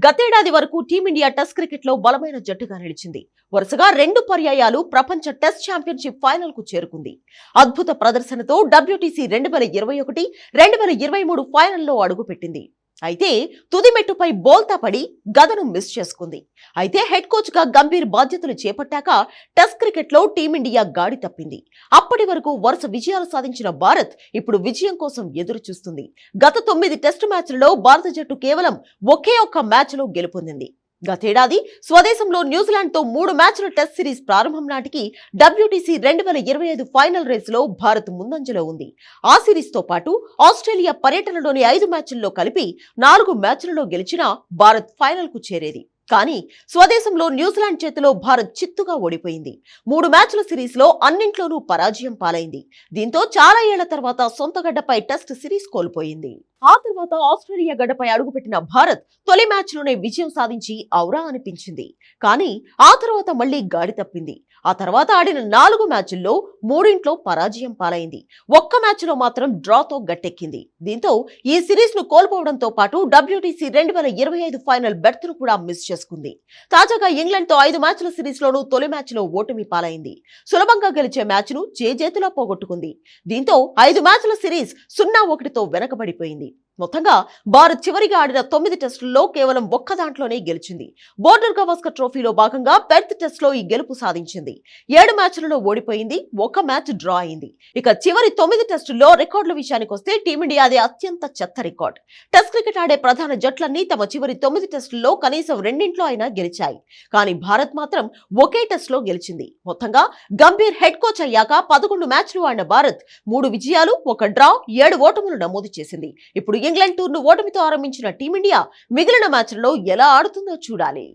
గతేడాది వరకు team India test cricket లో బలమైన జట్టుగా నిలిచింది. వరుసగా 2 పర్యాయాలు ప్రపంచ టెస్ట్ ఛాంపియన్షిప్ ఫైనల్ కు చేరుకుంది. అద్భుత ప్రదర్శనతో WTC 2021, 2023 ఫైనల్లో అడుగుపెట్టింది. అయితే తుది మెట్టుపై బోల్తా పడి గదను మిస్ చేసుకుంది. అయితే హెడ్ కోచ్ గా గంభీర్ బాధ్యతలు చేపట్టాక టెస్ట్ క్రికెట్ లో టీమిండియా గాడి తప్పింది. అప్పటి వరకు వరుస విజయాలు సాధించిన భారత్ ఇప్పుడు విజయం కోసం ఎదురు చూస్తుంది. గత 9 టెస్ట్ మ్యాచ్లలో భారత జట్టు కేవలం ఒకే ఒక్క మ్యాచ్ లో గెలుపొందింది. గతేడాది స్వదేశంలో న్యూజిలాండ్ తో 3 మ్యాచ్ల టెస్ట్ సిరీస్ ప్రారంభం నాటికి WTC 2025 ఫైనల్ రేస్ లో భారత్ ముందంజలో ఉంది. ఆ సిరీస్ తో పాటు ఆస్ట్రేలియా పర్యటనలోని 5 మ్యాచ్ల్లో కలిపి 4 మ్యాచ్లలో గెలిచినా భారత్ ఫైనల్ కు చేరేది. కానీ స్వదేశంలో న్యూజిలాండ్ చేతిలో భారత్ చిత్తుగా ఓడిపోయింది. 3 మ్యాచ్ల సిరీస్ లో అన్నింట్లోనూ పరాజయం పాలైంది. దీంతో చాలా ఏళ్ల తర్వాత సొంత గడ్డపై టెస్ట్ సిరీస్ కోల్పోయింది. ఆ తర్వాత ఆస్ట్రేలియా గడ్డపై అడుగుపెట్టిన భారత్ తొలి మ్యాచ్ లోనే విజయం సాధించి ఔరా అనిపించింది. కానీ ఆ తర్వాత మళ్లీ గాడి తప్పింది. ఆ తర్వాత ఆడిన 4 మ్యాచ్ల్లో 3 పరాజయం పాలైంది. ఒక్క మ్యాచ్ లో మాత్రం డ్రాతో గట్టెక్కింది. దీంతో ఈ సిరీస్ ను కోల్పోవడంతో పాటు WTC 2025 ఫైనల్ బెర్త్ ను కూడా మిస్ చేసుకుంది. తాజాగా ఇంగ్లాండ్ తో 5 మ్యాచ్ల సిరీస్ లోనూ తొలి మ్యాచ్ లో ఓటమి పాలైంది. సులభంగా గెలిచే మ్యాచ్ ను చేజేతులా పోగొట్టుకుంది. దీంతో 5 మ్యాచ్ల సిరీస్ 0-1తో వెనకబడిపోయింది. మొత్తంగా భారత్ చివరిగా ఆడిన 9 టెస్టుల్లో కేవలం ఒక్క దాంట్లోనే గెలిచింది. బోర్డర్ గవాస్కర్ ట్రోఫీలో భాగంగా పెర్త్ టెస్ట్ లో ఈ గెలుపు సాధించింది. 7 మ్యాచ్లలో ఓడిపోయింది. ఒక మ్యాచ్ డ్రా అయింది. ఇక చివరి 9 టెస్టుల్లో రికార్డుల విషయానికి వస్తే టీమిండియాది అత్యంత చెత్త రికార్డ్. టెస్ట్ క్రికెట్ ఆడే ప్రధాన జట్లన్నీ తమ చివరి 9 టెస్టుల్లో కనీసం 2 అయినా గెలిచాయి. కానీ భారత్ మాత్రం ఒకే టెస్ట్ లో గెలిచింది. మొత్తంగా గంభీర్ హెడ్ కోచ్ అయ్యాక 11 మ్యాచ్లు ఆడిన భారత్ 3 విజయాలు, 1 డ్రా, 7 ఓటములు నమోదు చేసింది. ఇప్పుడు ఇంగ్లాండ్ టూర్ను ఓటమితో ఆరంభించిన టీమిండియా మిగిలిన మ్యాచ్లలో ఎలా ఆడుతుందో చూడాలి.